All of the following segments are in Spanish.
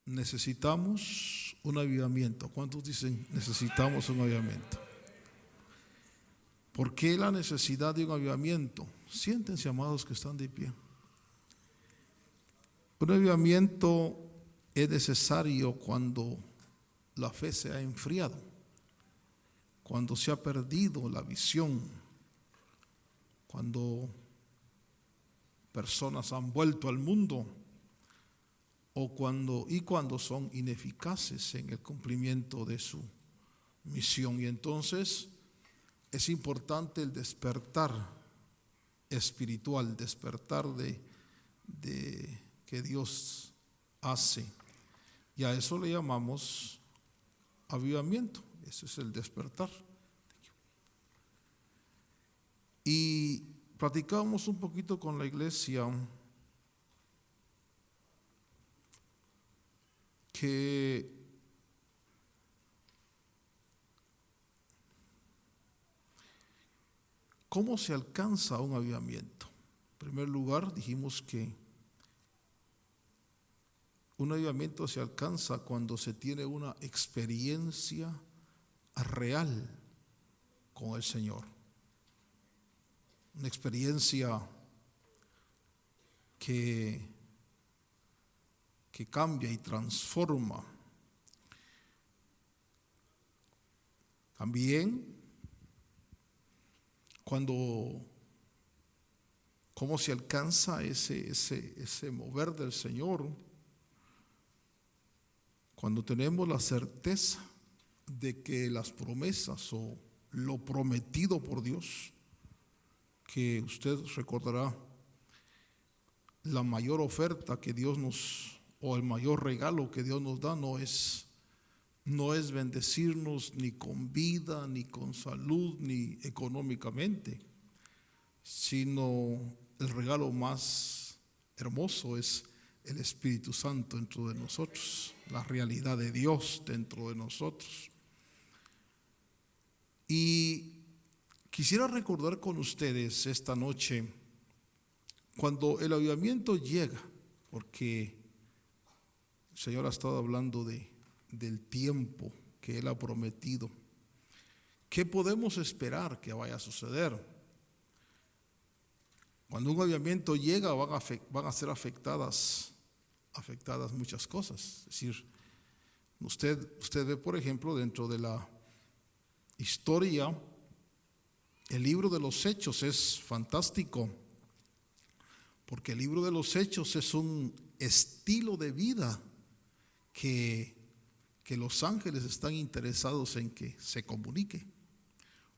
necesitamos un avivamiento. ¿Cuántos dicen necesitamos un avivamiento? ¿Por qué la necesidad de un avivamiento? Siéntense, amados que están de pie. Un avivamiento es necesario cuando la fe se ha enfriado, cuando se ha perdido la visión, cuando personas han vuelto al mundo cuando son ineficaces en el cumplimiento de su misión. Y entonces es importante el despertar espiritual, despertar de que Dios hace. Y a eso le llamamos avivamiento. Ese es el despertar. Y platicábamos un poquito con la iglesia que ¿cómo se alcanza un avivamiento? En primer lugar, dijimos que un avivamiento se alcanza cuando se tiene una experiencia real con el Señor. Una experiencia que cambia y transforma. También cómo se alcanza ese mover del Señor, cuando tenemos la certeza de que las promesas o lo prometido por Dios, que usted recordará, la mayor oferta que Dios o el mayor regalo que Dios nos da no es bendecirnos ni con vida, ni con salud, ni económicamente, sino el regalo más hermoso es el Espíritu Santo dentro de nosotros, la realidad de Dios dentro de nosotros. Y quisiera recordar con ustedes esta noche, cuando el avivamiento llega, porque el Señor ha estado hablando del tiempo que Él ha prometido. ¿Qué podemos esperar que vaya a suceder? Cuando un avivamiento llega van a ser afectadas muchas cosas. Es decir, usted ve, por ejemplo, dentro de la historia, el libro de los Hechos es fantástico, porque el libro de los Hechos es un estilo de vida que los ángeles están interesados en que se comunique.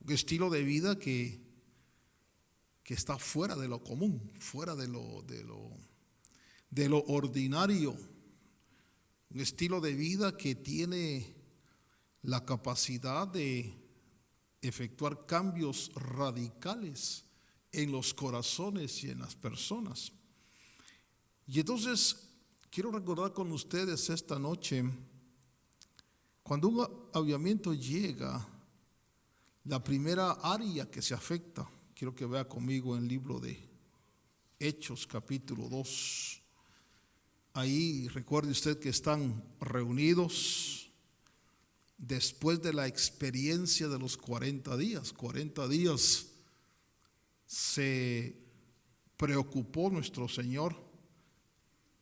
Un estilo de vida que está fuera de lo común, fuera de lo ordinario. Un estilo de vida que tiene la capacidad de efectuar cambios radicales en los corazones y en las personas. Y entonces quiero recordar con ustedes esta noche, cuando un avivamiento llega, la primera área que se afecta, quiero que vea conmigo en el libro de Hechos capítulo 2. Ahí recuerde usted que están reunidos después de la experiencia de los 40 días. 40 días se preocupó nuestro Señor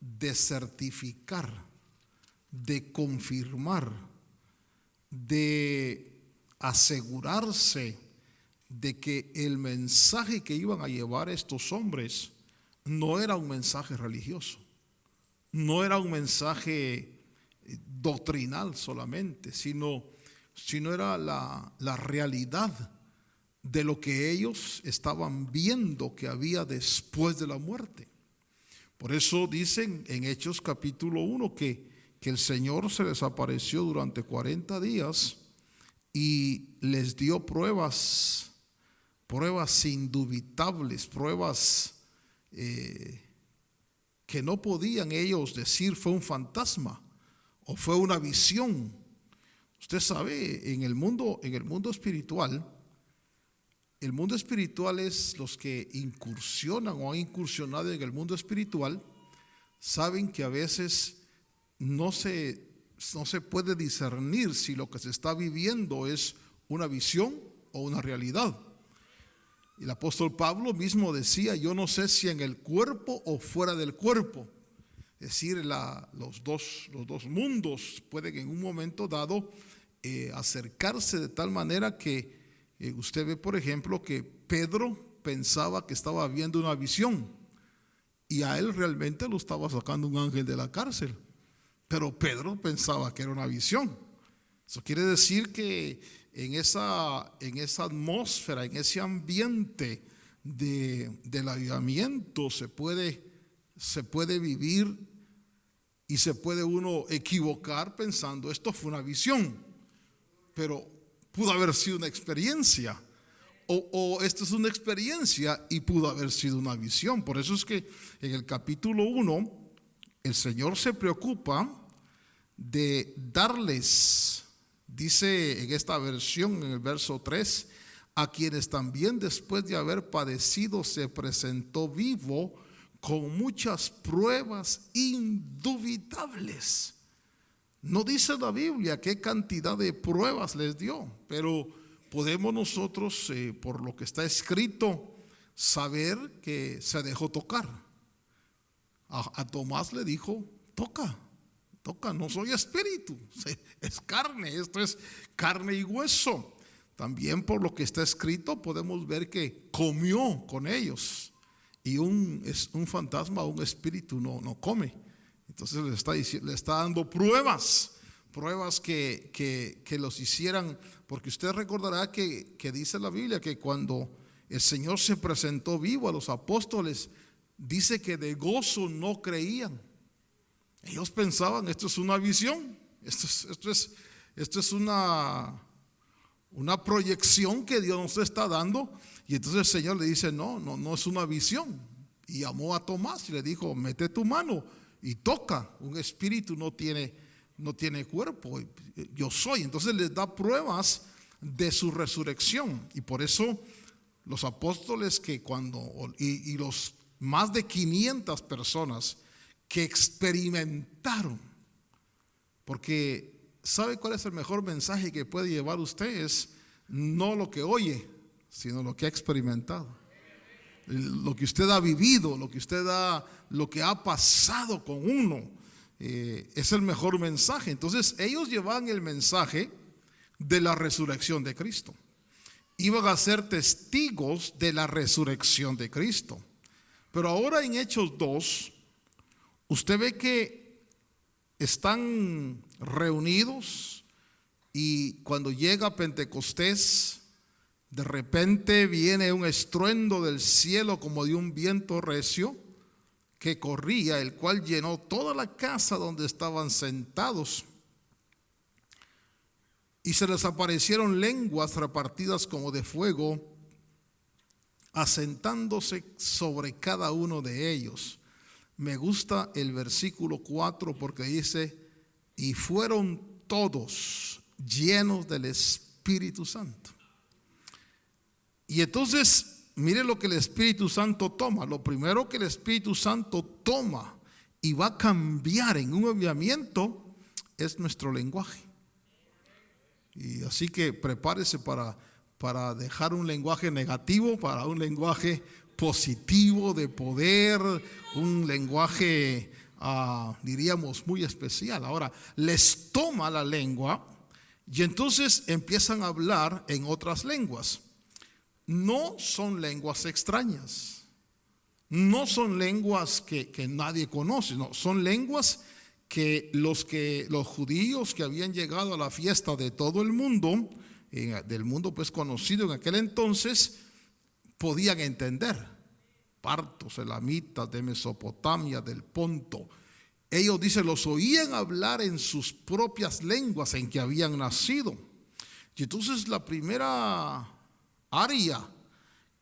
de certificar, de confirmar, de asegurarse de que el mensaje que iban a llevar estos hombres no era un mensaje religioso, no era un mensaje doctrinal solamente, sino era la realidad de lo que ellos estaban viendo que había después de la muerte. Por eso dicen en Hechos capítulo 1 que el Señor se les apareció durante 40 días y les dio pruebas indubitables, pruebas que no podían ellos decir fue un fantasma o fue una visión. Usted sabe, en el mundo espiritual, el mundo espiritual es los que incursionan o han incursionado en el mundo espiritual, saben que a veces no se puede discernir si lo que se está viviendo es una visión o una realidad. El apóstol Pablo mismo decía: yo no sé si en el cuerpo o fuera del cuerpo. Es decir, los dos mundos pueden en un momento dado acercarse de tal manera que usted ve, por ejemplo, que Pedro pensaba que estaba viendo una visión y a él realmente lo estaba sacando un ángel de la cárcel, pero Pedro pensaba que era una visión. Eso quiere decir que en esa atmósfera, en ese ambiente del avivamiento se puede vivir y se puede uno equivocar pensando esto fue una visión, pero pudo haber sido una experiencia, o esto es una experiencia y pudo haber sido una visión. Por eso es que en el capítulo 1 el Señor se preocupa de darles, dice en esta versión, en el verso 3, a quienes también después de haber padecido se presentó vivo con muchas pruebas indubitables. No dice la Biblia qué cantidad de pruebas les dio, pero podemos nosotros, por lo que está escrito, saber que se dejó tocar. A Tomás le dijo: toca, no soy espíritu, es carne, esto es carne y hueso. También por lo que está escrito podemos ver que comió con ellos. Y un fantasma, un espíritu no come. Entonces le está dando pruebas que los hicieran, porque usted recordará que dice la Biblia que cuando el Señor se presentó vivo a los apóstoles, dice que de gozo no creían. Ellos pensaban: esto es una visión, esto es una proyección que Dios nos está dando. Y entonces el Señor le dice: no es una visión. Y llamó a Tomás y le dijo: mete tu mano y toca. Un espíritu no tiene cuerpo, yo soy. Entonces les da pruebas de su resurrección. Y por eso los apóstoles y los más de 500 personas que experimentaron, porque ¿sabe cuál es el mejor mensaje que puede llevar usted? Es no lo que oye, sino lo que ha experimentado, lo que usted ha vivido, lo que ha pasado con uno. Es el mejor mensaje. Entonces ellos llevaban el mensaje de la resurrección de Cristo, iban a ser testigos de la resurrección de Cristo. Pero ahora en Hechos 2 usted ve que están reunidos, y cuando llega Pentecostés, de repente viene un estruendo del cielo como de un viento recio que corría, el cual llenó toda la casa donde estaban sentados. Y se les aparecieron lenguas repartidas como de fuego, asentándose sobre cada uno de ellos. Me gusta el versículo 4 porque dice: y fueron todos llenos del Espíritu Santo. Y entonces, mire lo que el Espíritu Santo toma. Lo primero que el Espíritu Santo toma y va a cambiar en un avivamiento es nuestro lenguaje. Y así que prepárese para dejar un lenguaje negativo para un lenguaje positivo de poder, un lenguaje diríamos muy especial. Ahora les toma la lengua y entonces empiezan a hablar en otras lenguas. No son lenguas extrañas, no son lenguas que nadie conoce, no, son lenguas que los judíos que habían llegado a la fiesta de todo el mundo, del mundo pues conocido en aquel entonces, podían entender. Partos, elamitas, de Mesopotamia, del Ponto. Ellos, dicen, los oían hablar en sus propias lenguas en que habían nacido. Y entonces la primera área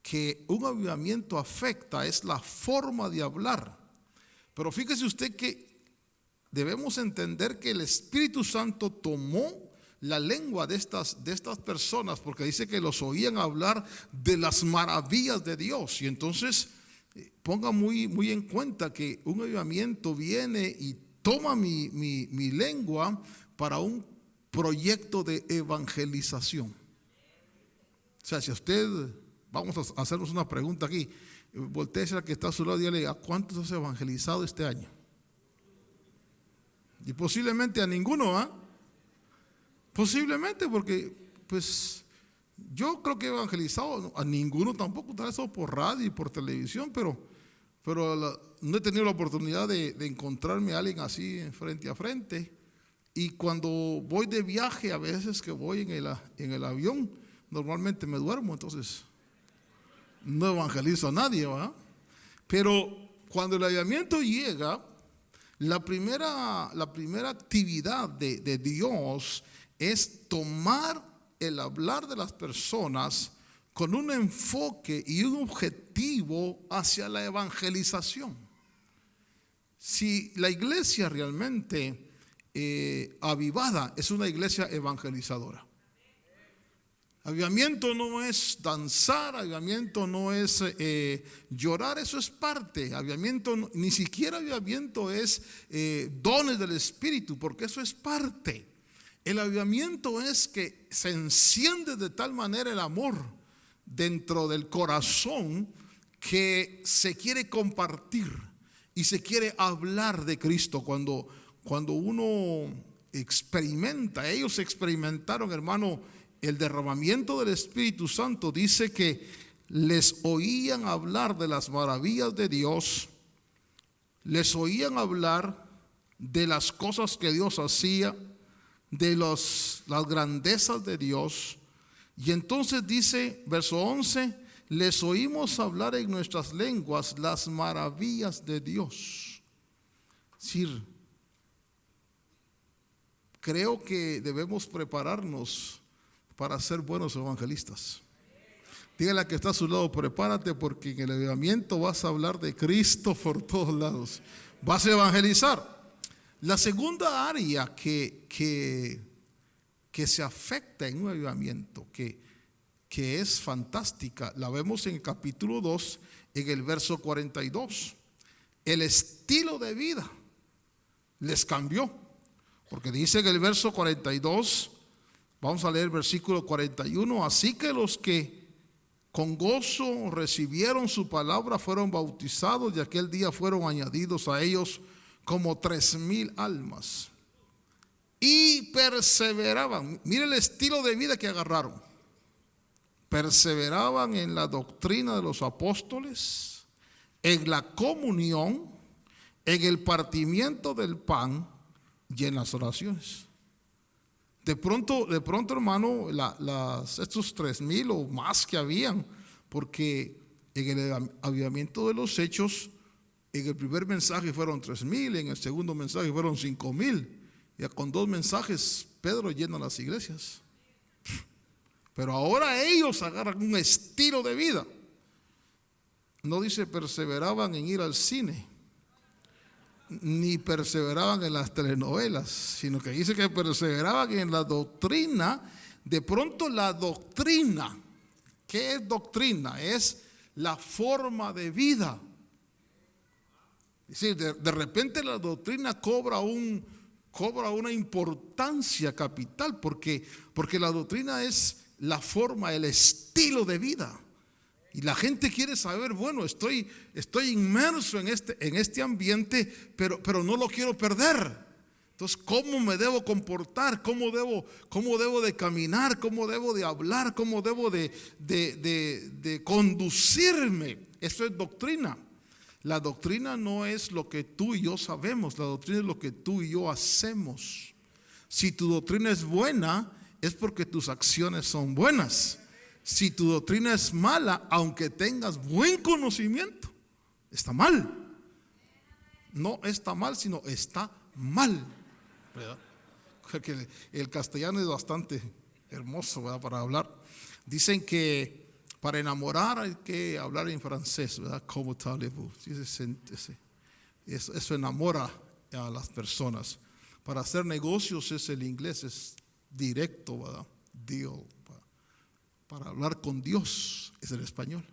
que un avivamiento afecta es la forma de hablar. Pero fíjese usted que debemos entender que el Espíritu Santo tomó la lengua de estas personas, porque dice que los oían hablar de las maravillas de Dios. Y entonces ponga muy en cuenta que un avivamiento viene y toma mi lengua para un proyecto de evangelización. O sea, si usted, vamos a hacernos una pregunta aquí, voltéese al que está a su lado y dígale: ¿a cuántos has evangelizado este año? Y posiblemente a ninguno, ¿ah? Posiblemente, porque pues yo creo que he evangelizado a ninguno tampoco, tal vez por radio y por televisión, pero no he tenido la oportunidad de encontrarme a alguien así frente a frente. Y cuando voy de viaje, a veces que voy en el avión, normalmente me duermo, entonces no evangelizo a nadie, ¿verdad? Pero cuando el avivamiento llega, la primera actividad de Dios es tomar el hablar de las personas con un enfoque y un objetivo hacia la evangelización. Si la iglesia realmente avivada es una iglesia evangelizadora. Avivamiento no es danzar, avivamiento no es llorar, eso es parte. Avivamiento, ni siquiera avivamiento es dones del Espíritu, porque eso es parte. El avivamiento es que se enciende de tal manera el amor dentro del corazón que se quiere compartir y se quiere hablar de Cristo. Cuando uno experimenta, ellos experimentaron, hermano, el derramamiento del Espíritu Santo. Dice que les oían hablar de las maravillas de Dios, les oían hablar de las cosas que Dios hacía, de las grandezas de Dios. Y entonces dice, verso 11, les oímos hablar en nuestras lenguas las maravillas de Dios. Es decir, creo que debemos prepararnos para ser buenos evangelistas. Dígale a que está a su lado: prepárate, porque en el avivamiento vas a hablar de Cristo por todos lados, vas a evangelizar. La segunda área que se afecta en un avivamiento, que es fantástica, la vemos en el capítulo 2, en el verso 42. El estilo de vida les cambió, porque dice en el verso 42, vamos a leer el versículo 41: así que los que con gozo recibieron su palabra fueron bautizados, y aquel día fueron añadidos a ellos como 3,000 almas. Y perseveraban. Mire el estilo de vida que agarraron. Perseveraban en la doctrina de los apóstoles, en la comunión, en el partimiento del pan y en las oraciones. De pronto, hermano, estos 3,000 o más que habían, porque en el avivamiento de los Hechos, en el primer mensaje fueron 3,000, en el segundo mensaje fueron 5,000. Ya con 2 mensajes Pedro llena las iglesias. Pero ahora ellos agarran un estilo de vida. No dice perseveraban en ir al cine, ni perseveraban en las telenovelas, sino que dice que perseveraban en la doctrina. De pronto la doctrina, ¿qué es doctrina? Es la forma de vida. Es decir, de repente la doctrina cobra una importancia capital, porque la doctrina es la forma, el estilo de vida. Y la gente quiere saber, bueno, estoy inmerso en este ambiente, pero no lo quiero perder. Entonces, ¿cómo me debo comportar? ¿Cómo debo de caminar? ¿Cómo debo de hablar? ¿Cómo debo de conducirme? Eso es doctrina. La doctrina no es lo que tú y yo sabemos, la doctrina es lo que tú y yo hacemos. Si tu doctrina es buena, es porque tus acciones son buenas. Si tu doctrina es mala, aunque tengas buen conocimiento, está mal. No está mal, sino está mal, ¿verdad? Porque el castellano es bastante hermoso, ¿verdad?, para hablar. Dicen que para enamorar hay que hablar en francés, ¿verdad? Como talez-vous. Eso enamora a las personas. Para hacer negocios es el inglés, es directo, ¿verdad? Deal. Para hablar con Dios es el español.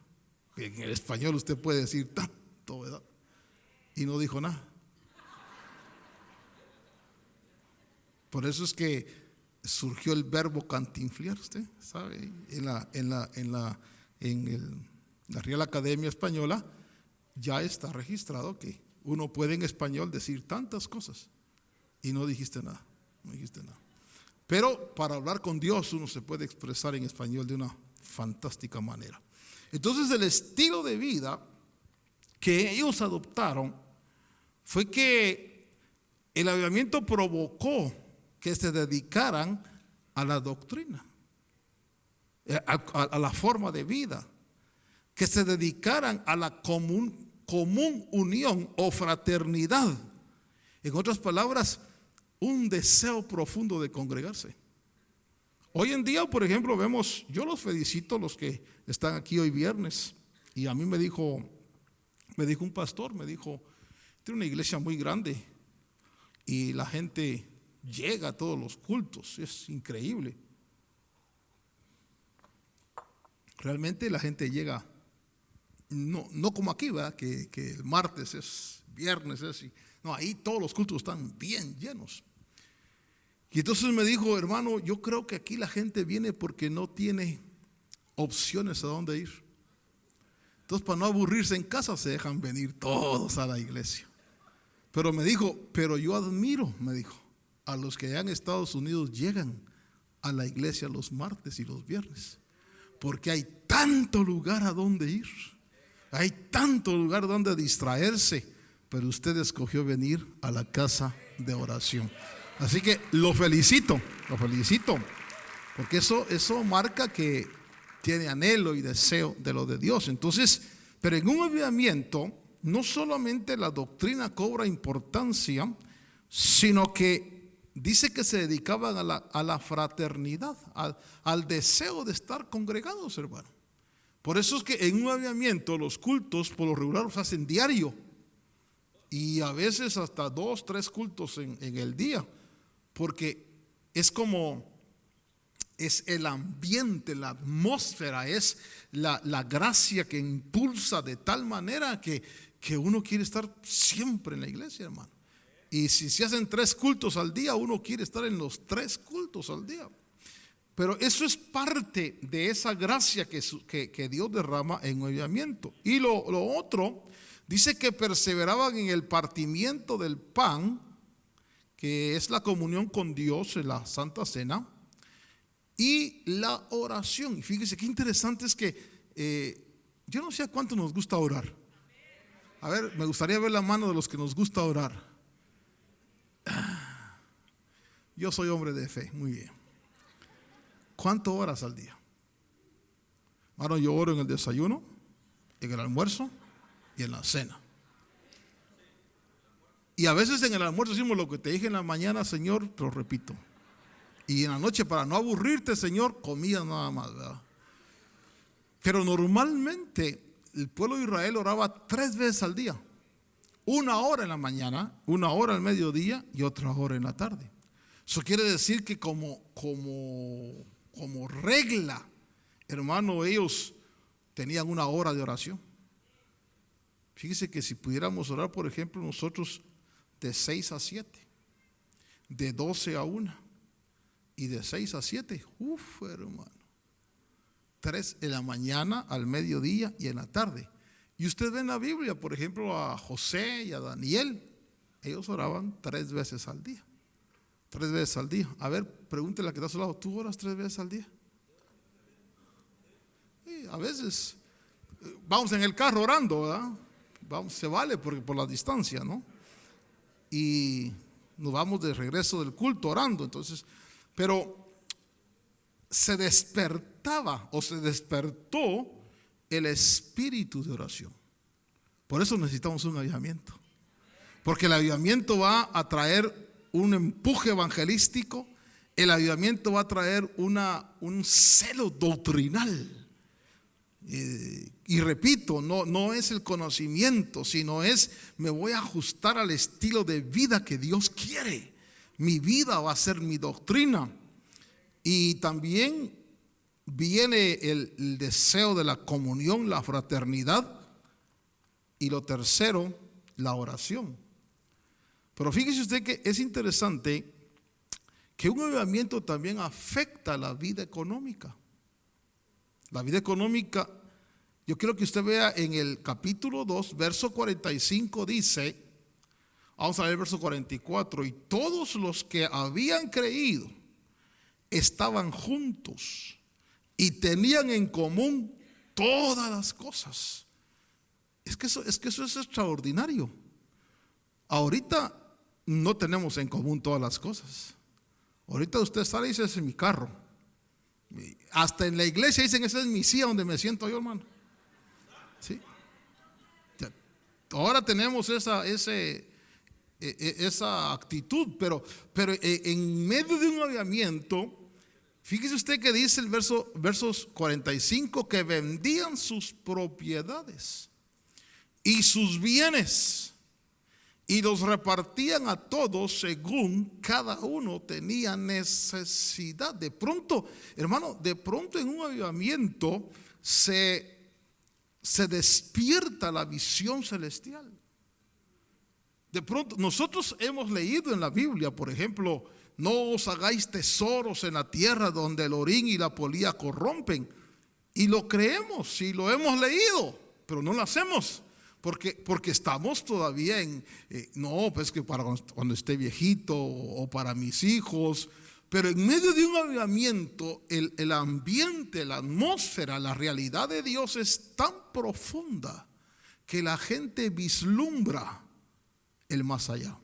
En el español usted puede decir tanto, ¿verdad? Y no dijo nada. Por eso es que surgió el verbo cantinflear, usted sabe, la Real Academia Española ya está registrado que uno puede en español decir tantas cosas y no dijiste nada, no dijiste nada. Pero para hablar con Dios uno se puede expresar en español de una fantástica manera. Entonces el estilo de vida que ellos adoptaron fue que el avivamiento provocó que se dedicaran a la doctrina, a la forma de vida, que se dedicaran a la común unión o fraternidad. En otras palabras, un deseo profundo de congregarse. Hoy en día, por ejemplo, vemos, yo los felicito los que están aquí hoy viernes, y a mí me dijo un pastor, me dijo, tiene una iglesia muy grande y la gente llega a todos los cultos, es increíble. Realmente la gente llega, no como aquí, ¿verdad? Que el martes es viernes, no, ahí todos los cultos están bien llenos. Y entonces me dijo, hermano, yo creo que aquí la gente viene porque no tiene opciones a dónde ir. Entonces, para no aburrirse en casa, se dejan venir todos a la iglesia. Pero me dijo, pero yo admiro, me dijo, a los que allá en Estados Unidos llegan a la iglesia los martes y los viernes, porque hay tanto lugar a donde ir, hay tanto lugar donde distraerse, pero usted escogió venir a la casa de oración. Así que lo felicito, porque eso marca que tiene anhelo y deseo de lo de Dios. Entonces, pero en un avivamiento, no solamente la doctrina cobra importancia, sino que dice que se dedicaban a la fraternidad, al deseo de estar congregados, hermano. Por eso es que en un avivamiento los cultos por lo regular los hacen diario, y a veces hasta 2, 3 cultos en el día, porque es el ambiente, la atmósfera, es la gracia que impulsa de tal manera que uno quiere estar siempre en la iglesia, hermano. Y si se hacen 3 cultos al día, uno quiere estar en los 3 cultos al día. Pero eso es parte de esa gracia que Dios derrama en un avivamiento. Y lo otro, dice que perseveraban en el partimiento del pan, que es la comunión con Dios en la Santa Cena, y la oración. Y fíjese qué interesante es que yo no sé a cuánto nos gusta orar. A ver, me gustaría ver la mano de los que nos gusta orar. Yo soy hombre de fe, muy bien. ¿Cuánto oras al día? Bueno, yo oro en el desayuno, en el almuerzo y en la cena. Y a veces en el almuerzo decimos lo que te dije en la mañana, Señor, te lo repito. Y en la noche, para no aburrirte, Señor, comía nada más, ¿verdad? Pero normalmente el pueblo de Israel oraba 3 veces al día. 1 hora en la mañana, 1 hora al mediodía y otra hora en la tarde. Eso quiere decir que como regla, hermano, ellos tenían 1 hora de oración. Fíjese que si pudiéramos orar, por ejemplo, nosotros de 6 a 7, de 12 a 1 y de 6 a 7, hermano, 3 en la mañana, al mediodía y en la tarde. Y usted ve en la Biblia, por ejemplo, a José y a Daniel, ellos oraban 3 veces al día. 3 veces al día. A ver, pregúntele a que está a su lado, ¿tú oras 3 veces al día? Sí, a veces vamos en el carro orando, ¿verdad? Se vale por la distancia, ¿no? Y nos vamos de regreso del culto orando. Entonces, pero se despertaba o se despertó el espíritu de oración. Por eso necesitamos un avivamiento, porque el avivamiento va a traer un empuje evangelístico, el avivamiento va a traer un celo doctrinal. Y repito, no es el conocimiento, sino es me voy a ajustar al estilo de vida que Dios quiere. Mi vida va a ser mi doctrina. Y también viene el deseo de la comunión, la fraternidad. Y lo tercero, la oración. Pero fíjese usted que es interesante que un avivamiento también afecta la vida económica. La vida económica, yo quiero que usted vea en el capítulo 2, verso 45 dice, vamos a ver el verso 44, y todos los que habían creído estaban juntos y tenían en común todas las cosas. Es que eso es extraordinario. Ahorita no tenemos en común todas las cosas. Ahorita usted sale y dice, ese es mi carro. Hasta en la iglesia dicen, esa es mi silla donde me siento yo, hermano. ¿Sí? Ahora tenemos esa actitud, pero en medio de un avivamiento, fíjese usted que dice el versos 45, que vendían sus propiedades y sus bienes y los repartían a todos según cada uno tenía necesidad. De pronto, hermano, en un avivamiento se despierta la visión celestial. De pronto, nosotros hemos leído en la Biblia, por ejemplo, no os hagáis tesoros en la tierra donde el orín y la polilla corrompen. Y lo creemos y lo hemos leído, pero no lo hacemos. Porque estamos todavía no, pues que para cuando esté viejito o para mis hijos. Pero en medio de un avivamiento, el ambiente, la atmósfera, la realidad de Dios es tan profunda que la gente vislumbra el más allá.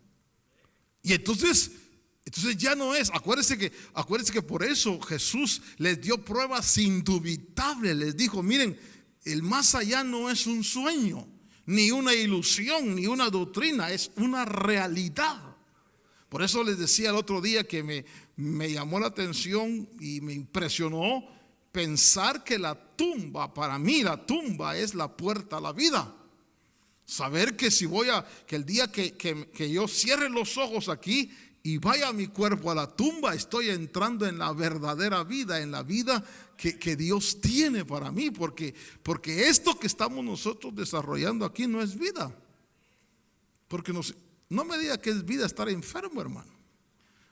Y entonces ya no es, acuérdense que por eso Jesús les dio pruebas indubitables. Les dijo, miren, el más allá no es un sueño, ni una ilusión, ni una doctrina, es una realidad. Por eso les decía el otro día que me llamó la atención y me impresionó pensar que para mí la tumba es la puerta a la vida. Saber que que el día que yo cierre los ojos aquí y vaya mi cuerpo a la tumba, estoy entrando en la verdadera vida, en la vida que Dios tiene para mí, porque esto que estamos nosotros desarrollando aquí no es vida. Porque no me diga que es vida estar enfermo, hermano.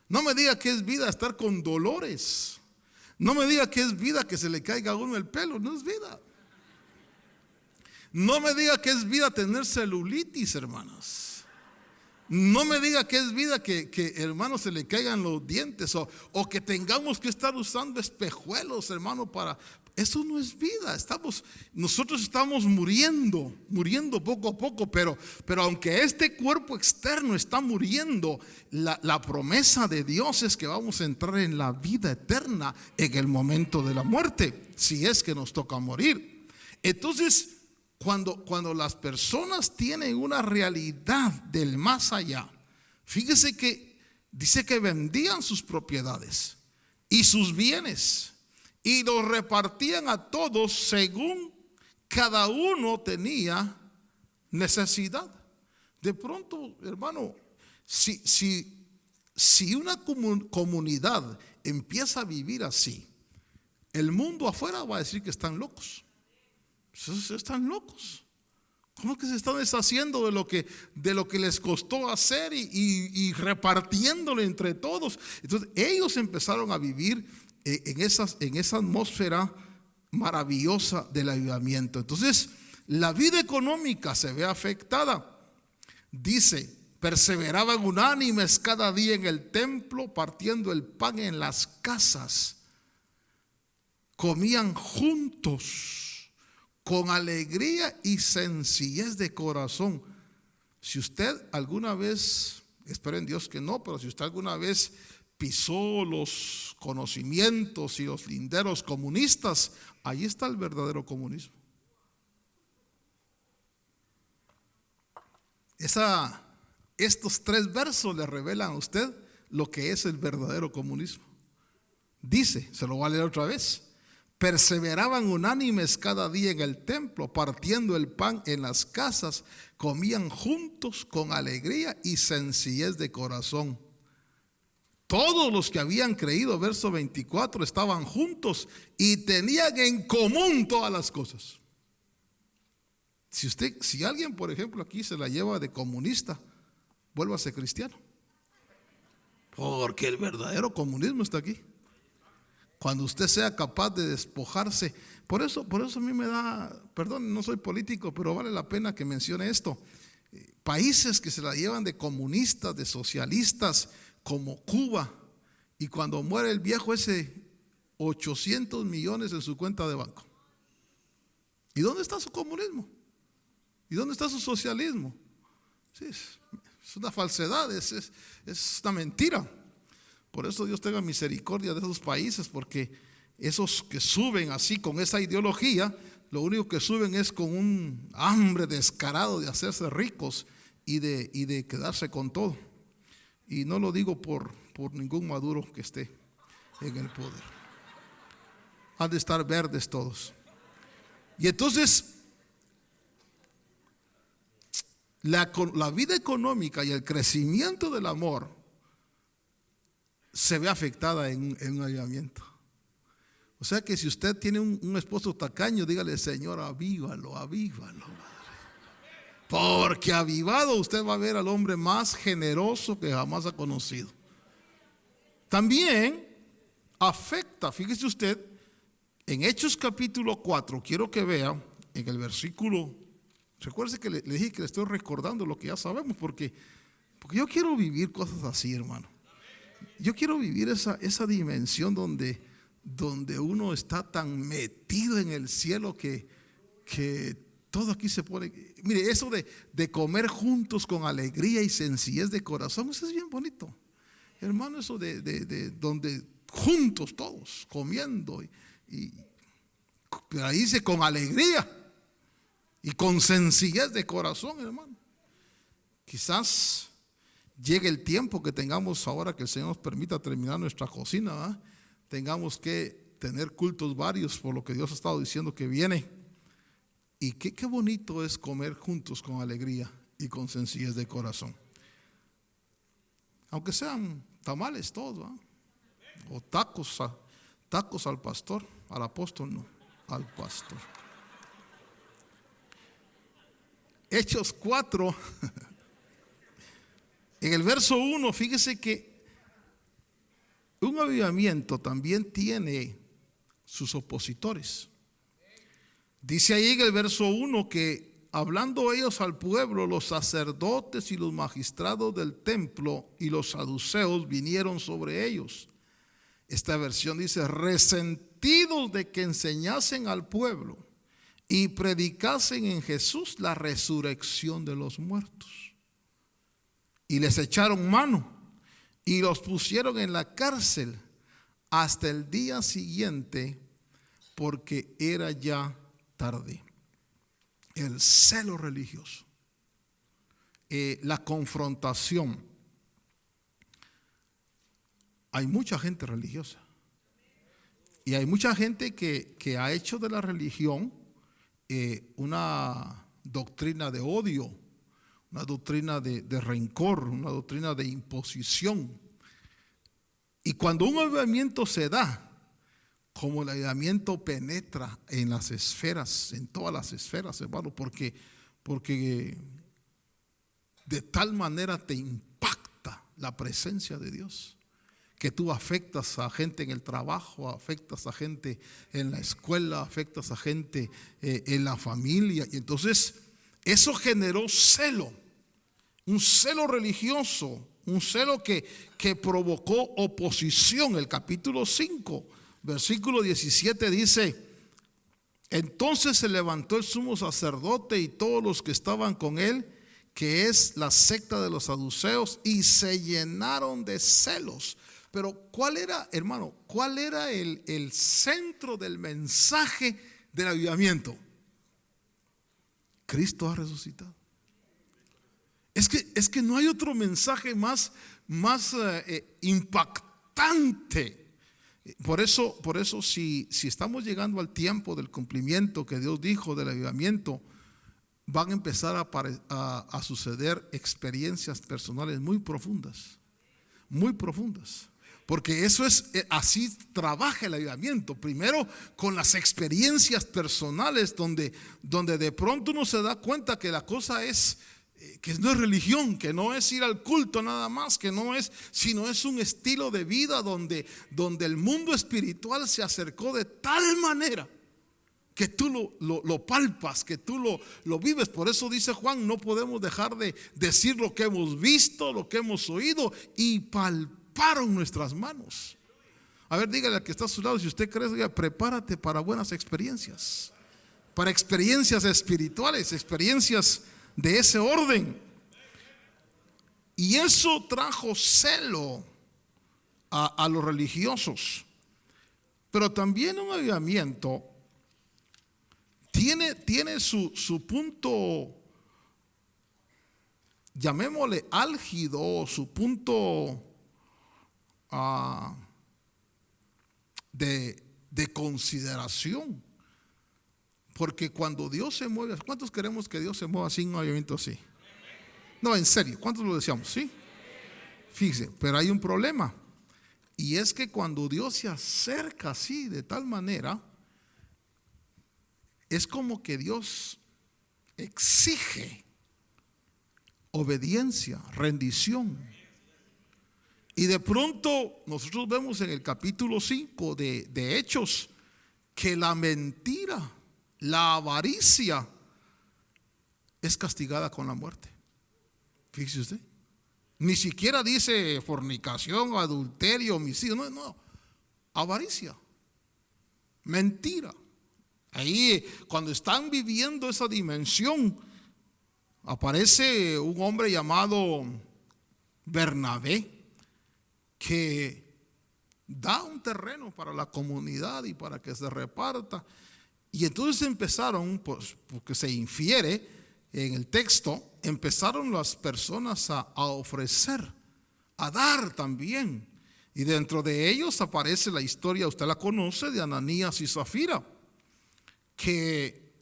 No me diga que es vida estar con dolores. No me diga que es vida que se le caiga a uno el pelo, no es vida. No me diga que es vida tener celulitis, hermanos. No me diga que es vida que hermano, se le caigan los dientes o que tengamos que estar usando espejuelos, hermano, eso no es vida. Nosotros estamos muriendo poco a poco, pero aunque este cuerpo externo está muriendo, la promesa de Dios es que vamos a entrar en la vida eterna en el momento de la muerte, si es que nos toca morir. Entonces, cuando las personas tienen una realidad del más allá, fíjese que dice que vendían sus propiedades y sus bienes y los repartían a todos según cada uno tenía necesidad. De pronto, hermano, si una comunidad empieza a vivir así, el mundo afuera va a decir que están locos. Están locos. ¿Cómo que se están deshaciendo de lo que les costó hacer y repartiéndolo entre todos? Entonces ellos empezaron a vivir en esa atmósfera maravillosa del avivamiento. Entonces la vida económica se ve afectada. Dice, perseveraban unánimes cada día en el templo, partiendo el pan en las casas. Comían juntos con alegría y sencillez de corazón. Si usted alguna vez, espero en Dios que no, pero si usted alguna vez pisó los conocimientos y los linderos comunistas, ahí está el verdadero comunismo. Estos 3 versos le revelan a usted lo que es el verdadero comunismo. Dice, se lo voy a leer otra vez. Perseveraban unánimes cada día en el templo, partiendo el pan en las casas, comían juntos con alegría y sencillez de corazón. Todos los que habían creído, verso 24, estaban juntos y tenían en común todas las cosas. Si alguien, por ejemplo, aquí se la lleva de comunista, vuélvase cristiano. Porque el verdadero comunismo está aquí. Cuando usted sea capaz de despojarse. Por eso a mí me da, perdón, no soy político, pero vale la pena que mencione esto. Países que se la llevan de comunistas, de socialistas, como Cuba, y cuando muere el viejo ese, 800 millones en su cuenta de banco. ¿Y dónde está su comunismo? ¿Y dónde está su socialismo? Sí, es una falsedad, es una mentira. Por eso Dios tenga misericordia de esos países, porque esos que suben así con esa ideología, lo único que suben es con un hambre descarado de hacerse ricos y de quedarse con todo. Y no lo digo por ningún Maduro que esté en el poder. Han de estar verdes todos. Y entonces la vida económica y el crecimiento del amor se ve afectada en un avivamiento. O sea que si usted tiene un esposo tacaño, dígale: Señor, avívalo, avívalo. Porque avivado usted va a ver al hombre más generoso que jamás ha conocido. También afecta, fíjese usted, en Hechos capítulo 4, quiero que vea en el versículo, recuerde que le dije que le estoy recordando lo que ya sabemos, porque yo quiero vivir cosas así, hermano. Yo quiero vivir esa dimensión donde uno está tan metido en el cielo que todo aquí se pone. Mire, eso de comer juntos con alegría y sencillez de corazón, eso es bien bonito, hermano. Eso de donde juntos todos comiendo pero ahí dice con alegría y con sencillez de corazón, hermano. Quizás llegue el tiempo que tengamos, ahora que el Señor nos permita terminar nuestra cocina, ¿verdad? Tengamos que tener cultos varios por lo que Dios ha estado diciendo que viene. Y qué bonito es comer juntos con alegría y con sencillez de corazón. Aunque sean tamales todos, ¿verdad? O tacos al pastor, al apóstol no, al pastor. Hechos 4, en el verso 1, fíjese que un avivamiento también tiene sus opositores. Dice ahí en el verso 1 que hablando ellos al pueblo, los sacerdotes y los magistrados del templo y los saduceos vinieron sobre ellos. Esta versión dice: resentidos de que enseñasen al pueblo y predicasen en Jesús la resurrección de los muertos. Y les echaron mano y los pusieron en la cárcel hasta el día siguiente, porque era ya tarde. El celo religioso, la confrontación. Hay mucha gente religiosa y hay mucha gente que ha hecho de la religión una doctrina de odio, una doctrina de rencor, una doctrina de imposición. Y cuando un avivamiento se da, como el avivamiento penetra en las esferas, en todas las esferas, hermano, porque de tal manera te impacta la presencia de Dios, que tú afectas a gente en el trabajo, afectas a gente en la escuela, afectas a gente en la familia. Y entonces eso generó celo, un celo religioso, un celo que provocó oposición. El capítulo 5, versículo 17 dice: entonces se levantó el sumo sacerdote y todos los que estaban con él, que es la secta de los saduceos, y se llenaron de celos. Pero ¿cuál era, hermano? ¿Cuál era el centro del mensaje del avivamiento? Cristo ha resucitado. Es que no hay otro mensaje más impactante. Por eso si estamos llegando al tiempo del cumplimiento que Dios dijo del avivamiento, van a empezar a suceder experiencias personales muy profundas, porque eso es, así trabaja el avivamiento. Primero con las experiencias personales donde de pronto uno se da cuenta que la cosa es que no es religión, que no es ir al culto nada más, que no es, sino es un estilo de vida donde el mundo espiritual se acercó de tal manera que tú lo palpas, que tú lo vives. Por eso dice Juan, no podemos dejar de decir lo que hemos visto, lo que hemos oído, y palparon nuestras manos. A ver, dígale al que está a su lado, si usted cree, diga, prepárate para buenas experiencias, para experiencias espirituales, experiencias de ese orden. Y eso trajo celo a los religiosos. Pero también un avivamiento tiene su punto, llamémosle álgido, su punto de consideración. Porque cuando Dios se mueve, ¿cuántos queremos que Dios se mueva sin un avivamiento así? No, en serio, ¿cuántos lo deseamos? ¿Sí? Fíjese, pero hay un problema. Y es que cuando Dios se acerca así, de tal manera, es como que Dios exige obediencia, rendición. Y de pronto nosotros vemos en el capítulo 5 de Hechos que la mentira, la avaricia es castigada con la muerte. Fíjese usted. Ni siquiera dice fornicación, adulterio, homicidio. No. Avaricia, mentira. Ahí cuando están viviendo esa dimensión, aparece un hombre llamado Bernabé, que da un terreno para la comunidad y para que se reparta. Y entonces empezaron, pues, porque se infiere en el texto, empezaron las personas a ofrecer, a dar también. Y dentro de ellos aparece la historia, usted la conoce, de Ananías y Zafira, que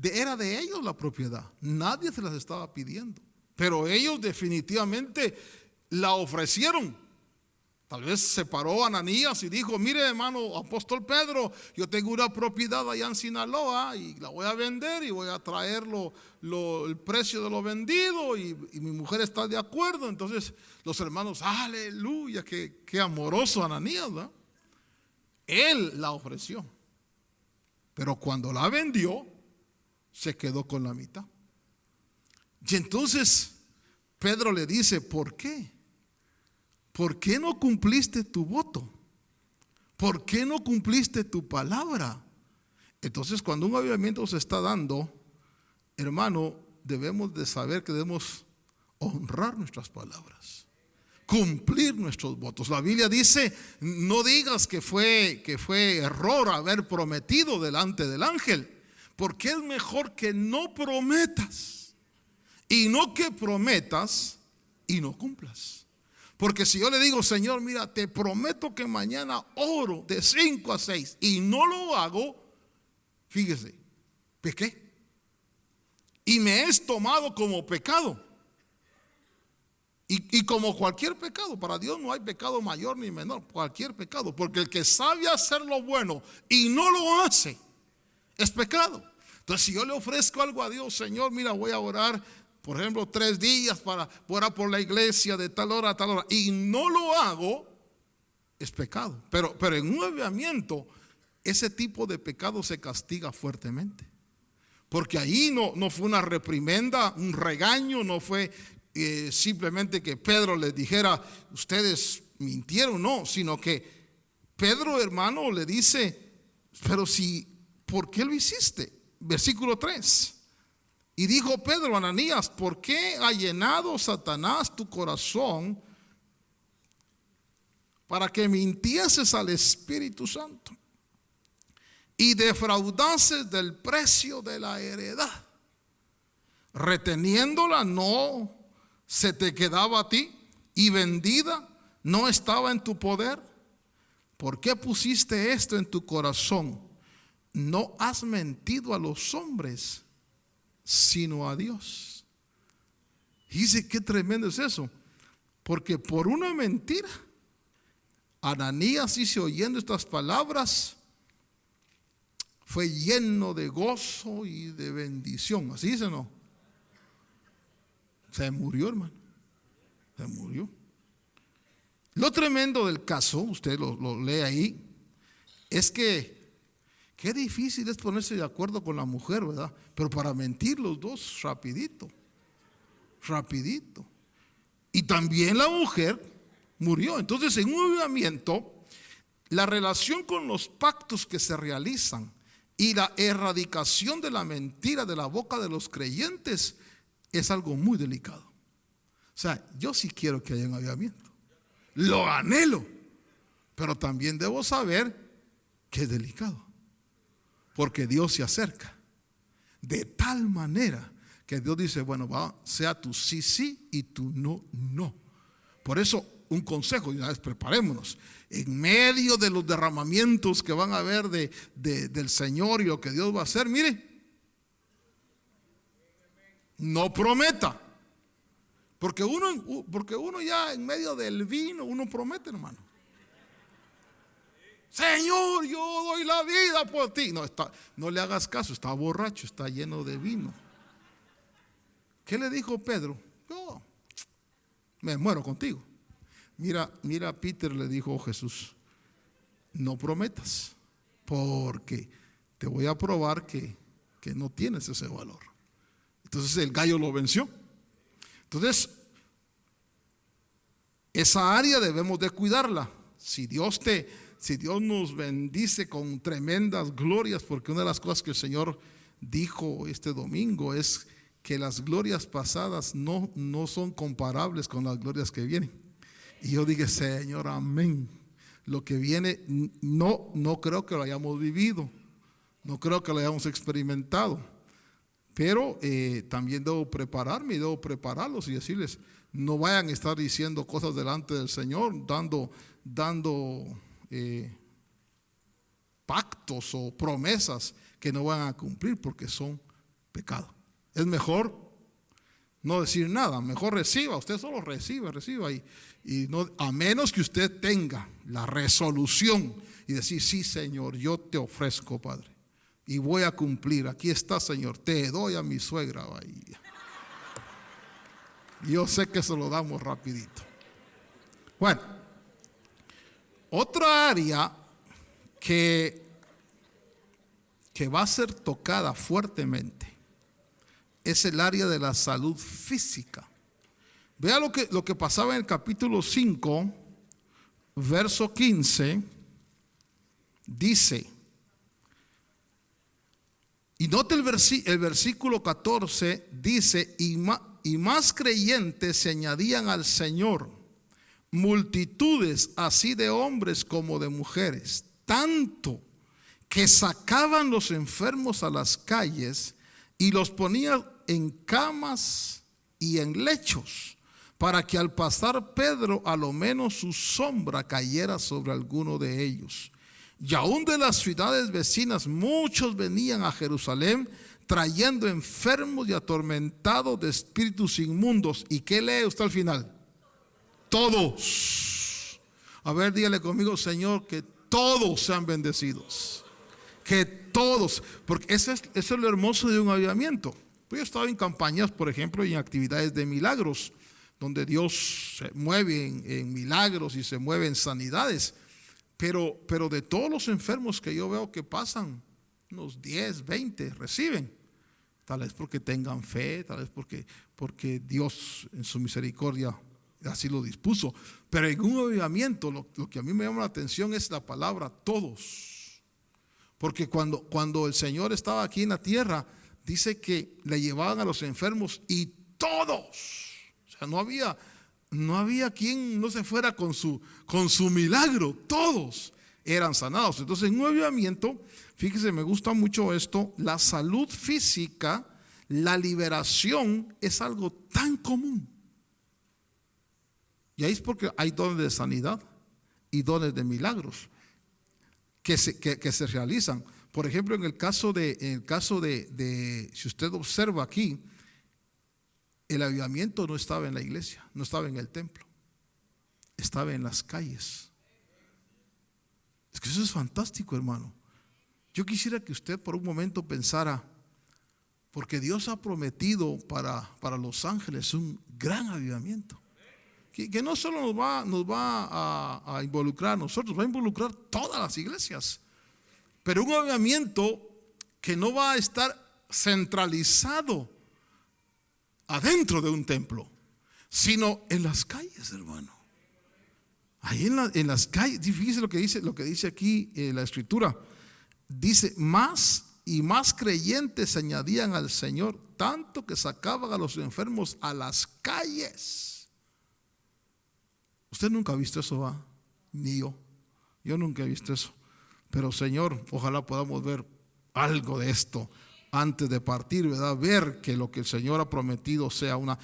era de ellos la propiedad. Nadie se las estaba pidiendo, pero ellos definitivamente la ofrecieron. Tal vez se paró Ananías y dijo: mire, hermano apóstol Pedro, yo tengo una propiedad allá en Sinaloa y la voy a vender y voy a traer el precio de lo vendido, y mi mujer está de acuerdo. Entonces los hermanos, aleluya, qué amoroso Ananías, ¿verdad? Él la ofreció, pero cuando la vendió se quedó con la mitad. Y entonces Pedro le dice: ¿por qué? ¿Por qué no cumpliste tu voto? ¿Por qué no cumpliste tu palabra? Entonces, cuando un avivamiento se está dando, hermano, debemos de saber que debemos honrar nuestras palabras, cumplir nuestros votos. La Biblia dice: no digas que fue error haber prometido delante del ángel, porque es mejor que no prometas y no que prometas y no cumplas. Porque si yo le digo: Señor, mira, te prometo que mañana oro de 5 a 6 y no lo hago, fíjese, pequé. Y me es tomado como pecado. Y como cualquier pecado, para Dios no hay pecado mayor ni menor, cualquier pecado. Porque el que sabe hacer lo bueno y no lo hace, es pecado. Entonces, si yo le ofrezco algo a Dios: Señor, mira, voy a orar, por ejemplo, 3 días para orar por la iglesia de tal hora a tal hora, y no lo hago, es pecado. Pero en un avivamiento, ese tipo de pecado se castiga fuertemente. Porque ahí no fue una reprimenda, un regaño, no fue simplemente que Pedro les dijera: ustedes mintieron, no, sino que Pedro, hermano, le dice: pero si, ¿por qué lo hiciste? Versículo 3. Y dijo Pedro a Ananías: ¿por qué ha llenado Satanás tu corazón para que mintieses al Espíritu Santo y defraudases del precio de la heredad? Reteniéndola no se te quedaba a ti, y vendida no estaba en tu poder. ¿Por qué pusiste esto en tu corazón? No has mentido a los hombres, sino a Dios. Y dice: qué tremendo es eso. Porque por una mentira, Ananías, dice, oyendo estas palabras, fue lleno de gozo y de bendición. Así dice, ¿no? Se murió, hermano. Se murió. Lo tremendo del caso, usted lo lee ahí, es que qué difícil es ponerse de acuerdo con la mujer, ¿verdad? Pero para mentir los dos, rapidito. Y también la mujer murió. Entonces, en un avivamiento, la relación con los pactos que se realizan y la erradicación de la mentira de la boca de los creyentes es algo muy delicado. O sea, yo sí quiero que haya un avivamiento. Lo anhelo. Pero también debo saber que es delicado. Porque Dios se acerca. De tal manera que Dios dice, bueno, sea tu sí, sí y tu no, no. Por eso, un consejo, y una vez preparémonos. En medio de los derramamientos que van a haber del Señor y lo que Dios va a hacer, mire, no prometa. Porque uno ya en medio del vino, uno promete, hermano. Señor, yo doy la vida por ti. No le hagas caso, está borracho, está lleno de vino. ¿Qué le dijo Pedro? Yo me muero contigo. Mira, Peter le dijo Jesús, no prometas, porque te voy a probar que no tienes ese valor. Entonces el gallo lo venció. Entonces, esa área debemos de cuidarla. Si Dios nos bendice con tremendas glorias, porque una de las cosas que el Señor dijo este domingo es que las glorias pasadas no son comparables con las glorias que vienen. Y yo dije, Señor, amén. Lo que viene no creo que lo hayamos vivido, no creo que lo hayamos experimentado. Pero también debo prepararme y debo prepararlos y decirles, no vayan a estar diciendo cosas delante del Señor, dando pactos o promesas que no van a cumplir porque son pecado. Es mejor no decir nada, mejor reciba, usted solo reciba y no, a menos que usted tenga la resolución y decir, sí, Señor, yo te ofrezco, Padre, y voy a cumplir. Aquí está, Señor, te doy a mi suegra. Yo sé que se lo damos rapidito. Bueno, otra área que va a ser tocada fuertemente es el área de la salud física. Vea lo que pasaba en el capítulo 5, verso 15. Dice, y note el versículo 14, dice, y más creyentes se añadían al Señor, multitudes así de hombres como de mujeres, tanto que sacaban los enfermos a las calles y los ponían en camas y en lechos, para que al pasar Pedro a lo menos su sombra cayera sobre alguno de ellos. Y aún de las ciudades vecinas muchos venían a Jerusalén trayendo enfermos y atormentados de espíritus inmundos. ¿Y qué lee usted al final? Todos. A ver, dígale conmigo, Señor, que todos sean bendecidos. Que todos, porque eso es lo hermoso de un avivamiento. Yo he estado en campañas, por ejemplo, y en actividades de milagros, donde Dios se mueve en milagros y se mueve en sanidades. Pero de todos los enfermos que yo veo que pasan, unos 10, 20 reciben. Tal vez porque tengan fe, tal vez porque Dios en su misericordia así lo dispuso. Pero en un avivamiento lo que a mí me llama la atención es la palabra todos. Porque cuando el Señor estaba aquí en la tierra, dice que le llevaban a los enfermos y todos. O sea, no había quien no se fuera con su milagro. Todos eran sanados. Entonces, en un avivamiento, fíjese, me gusta mucho esto, la salud física, la liberación es algo tan común. Y ahí es porque hay dones de sanidad y dones de milagros que se realizan. Por ejemplo, en el caso de si usted observa aquí, el avivamiento no estaba en la iglesia, no estaba en el templo, estaba en las calles. Es que eso es fantástico, hermano. Yo quisiera que usted por un momento pensara, Porque Dios ha prometido para Los Ángeles un gran avivamiento. Que no solo nos va a involucrar a nosotros, va a involucrar todas las iglesias. Pero un avivamiento que no va a estar centralizado adentro de un templo, sino en las calles, hermano. Ahí en las calles, fíjese lo que dice aquí la escritura. Dice, más y más creyentes se añadían al Señor, tanto que sacaban a los enfermos a las calles. Usted nunca ha visto eso, ¿va? Ni yo nunca he visto eso. Pero Señor, ojalá podamos ver algo de esto antes de partir, ¿verdad? Ver que lo que el Señor ha prometido sea una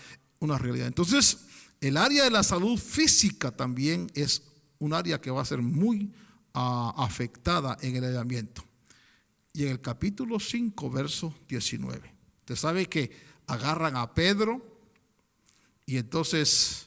realidad. Entonces, el área de la salud física también es un área que va a ser muy afectada en el avivamiento. Y en el capítulo 5, verso 19, usted sabe que agarran a Pedro y entonces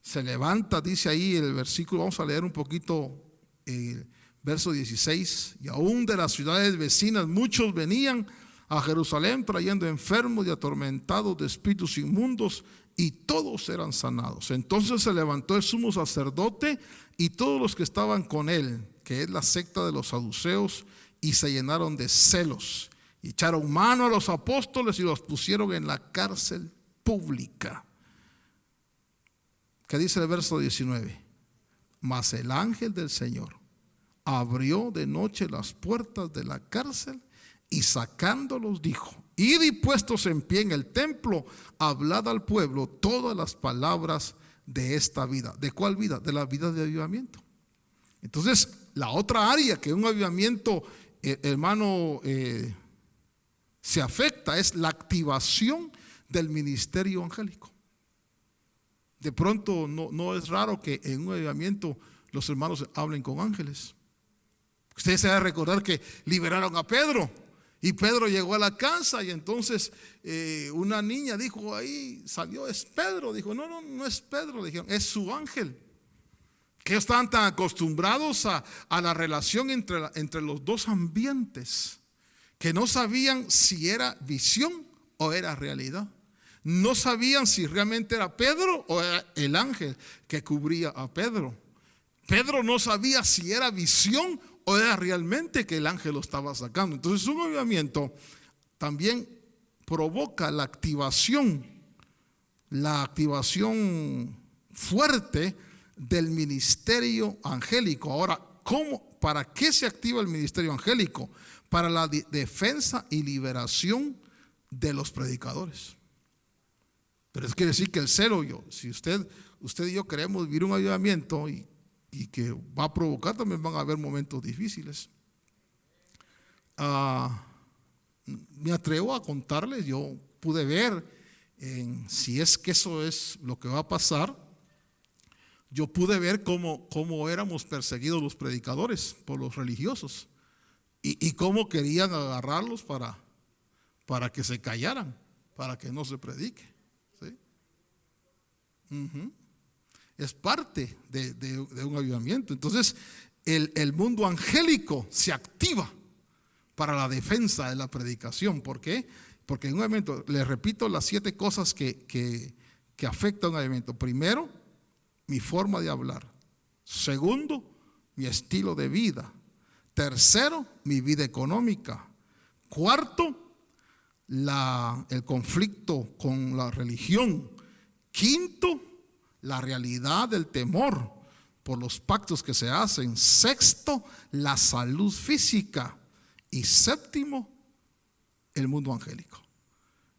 se levanta, dice ahí el versículo, vamos a leer un poquito el verso 16. Y aún de las ciudades vecinas muchos venían a Jerusalén trayendo enfermos y atormentados de espíritus inmundos, y todos eran sanados. Entonces se levantó el sumo sacerdote y todos los que estaban con él, que es la secta de los saduceos, y se llenaron de celos, y echaron mano a los apóstoles y los pusieron en la cárcel pública. ¿Qué dice el verso 19? Mas el ángel del Señor abrió de noche las puertas de la cárcel y sacándolos dijo: id y puestos en pie en el templo, hablad al pueblo todas las palabras de esta vida. ¿De cuál vida? De la vida de avivamiento. Entonces, la otra área que un avivamiento, hermano, se afecta es la activación del ministerio angélico. De pronto no es raro que en un avivamiento los hermanos hablen con ángeles. Ustedes se van a recordar que liberaron a Pedro y Pedro llegó a la casa y entonces una niña dijo ahí, salió, es Pedro. Dijo, no es Pedro, le dijeron, es su ángel. Que ellos estaban tan acostumbrados a la relación entre los dos ambientes que no sabían si era visión o era realidad. No sabían si realmente era Pedro o era el ángel que cubría a Pedro. Pedro no sabía si era visión o era realmente que el ángel lo estaba sacando. Entonces un avivamiento también provoca la activación fuerte del ministerio angélico. Ahora, ¿para qué se activa el ministerio angélico? Para la defensa y liberación de los predicadores. Pero es quiere decir que el celo, si usted y yo queremos vivir un avivamiento y que va a provocar, también van a haber momentos difíciles. Me atrevo a contarles, yo pude ver si es que eso es lo que va a pasar. Yo pude ver cómo éramos perseguidos los predicadores por los religiosos y cómo querían agarrarlos para que se callaran, para que no se predique. ¿Sí? Es parte de un avivamiento. Entonces el mundo angélico se activa para la defensa de la predicación. ¿Por qué? Porque en un avivamiento, les repito las 7 cosas que afectan un avivamiento. Primero, mi forma de hablar. Segundo, mi estilo de vida. Tercero, mi vida económica. Cuarto, el conflicto con la religión. Quinto, la realidad del temor por los pactos que se hacen. Sexto, la salud física. Y séptimo, el mundo angélico.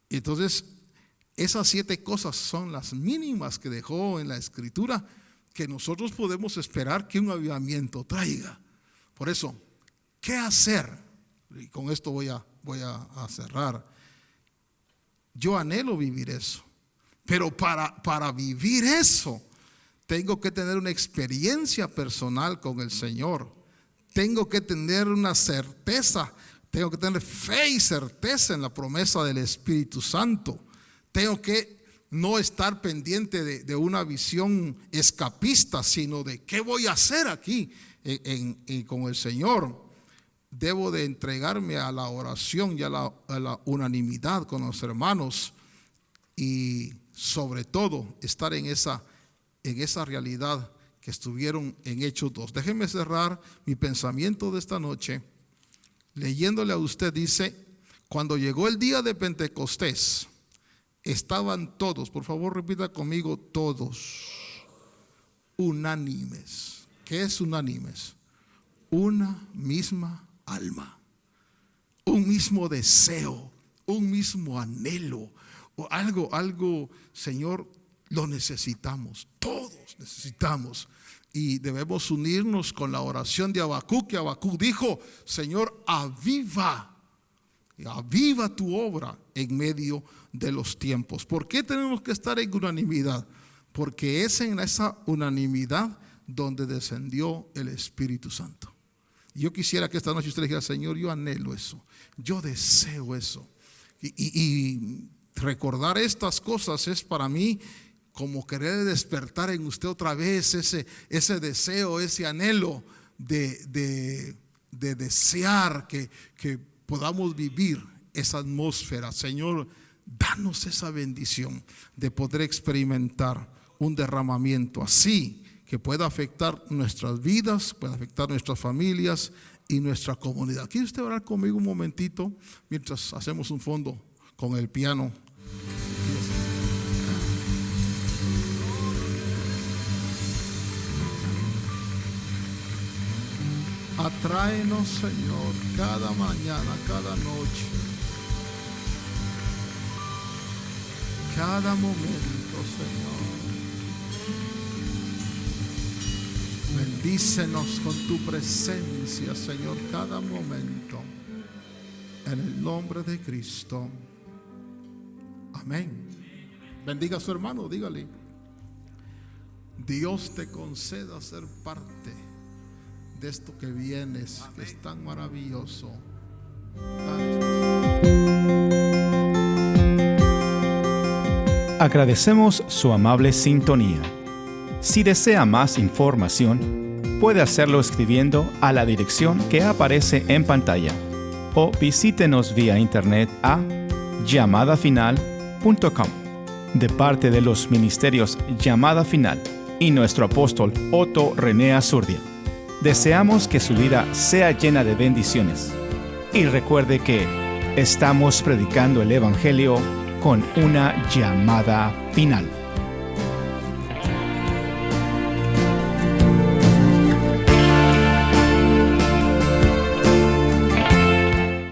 Y entonces, esas 7 cosas son las mínimas que dejó en la escritura que nosotros podemos esperar que un avivamiento traiga. Por eso, ¿qué hacer? Y con esto voy a cerrar. Yo anhelo vivir eso. Pero para vivir eso, tengo que tener una experiencia personal con el Señor. Tengo que tener una certeza. Tengo que tener fe y certeza en la promesa del Espíritu Santo. Tengo que no estar pendiente de una visión escapista, sino de qué voy a hacer aquí con el Señor. debo de entregarme a la oración y a la unanimidad con los hermanos, y sobre todo estar en esa realidad que estuvieron en Hechos 2. Déjenme cerrar mi pensamiento de esta noche leyéndole a usted. Dice: cuando llegó el día de Pentecostés, estaban todos, por favor repita conmigo, todos unánimes. ¿Qué es unánimes? Una misma alma, un mismo deseo, un mismo anhelo, o algo, Señor, lo necesitamos, todos necesitamos, y debemos unirnos con la oración de Habacuc, que Habacuc dijo: Señor, aviva tu obra en medio de los tiempos. ¿Por qué tenemos que estar en unanimidad? Porque es en esa unanimidad donde descendió el Espíritu Santo. Y yo quisiera que esta noche usted dijera: Señor, yo anhelo eso, yo deseo eso. Y recordar estas cosas es para mí como querer despertar en usted otra vez ese deseo, ese anhelo de desear que podamos vivir esa atmósfera. Señor, danos esa bendición de poder experimentar un derramamiento así, que pueda afectar nuestras vidas, pueda afectar nuestras familias y nuestra comunidad. ¿Quiere usted orar conmigo un momentito mientras hacemos un fondo con el piano? Atráenos, Señor, cada mañana, cada noche, cada momento, Señor. Bendícenos con tu presencia, Señor, cada momento. En el nombre de Cristo. Amén. Bendiga a su hermano, dígale: Dios te conceda ser parte de esto que vienes, que es tan maravilloso, tan especial. Agradecemos su amable sintonía. Si desea más información, puede hacerlo escribiendo a la dirección que aparece en pantalla o visítenos vía internet a llamadafinal.com. De parte de los ministerios Llamada Final y nuestro apóstol Otto René Azurdia, deseamos que su vida sea llena de bendiciones. Y recuerde que estamos predicando el Evangelio con una llamada final.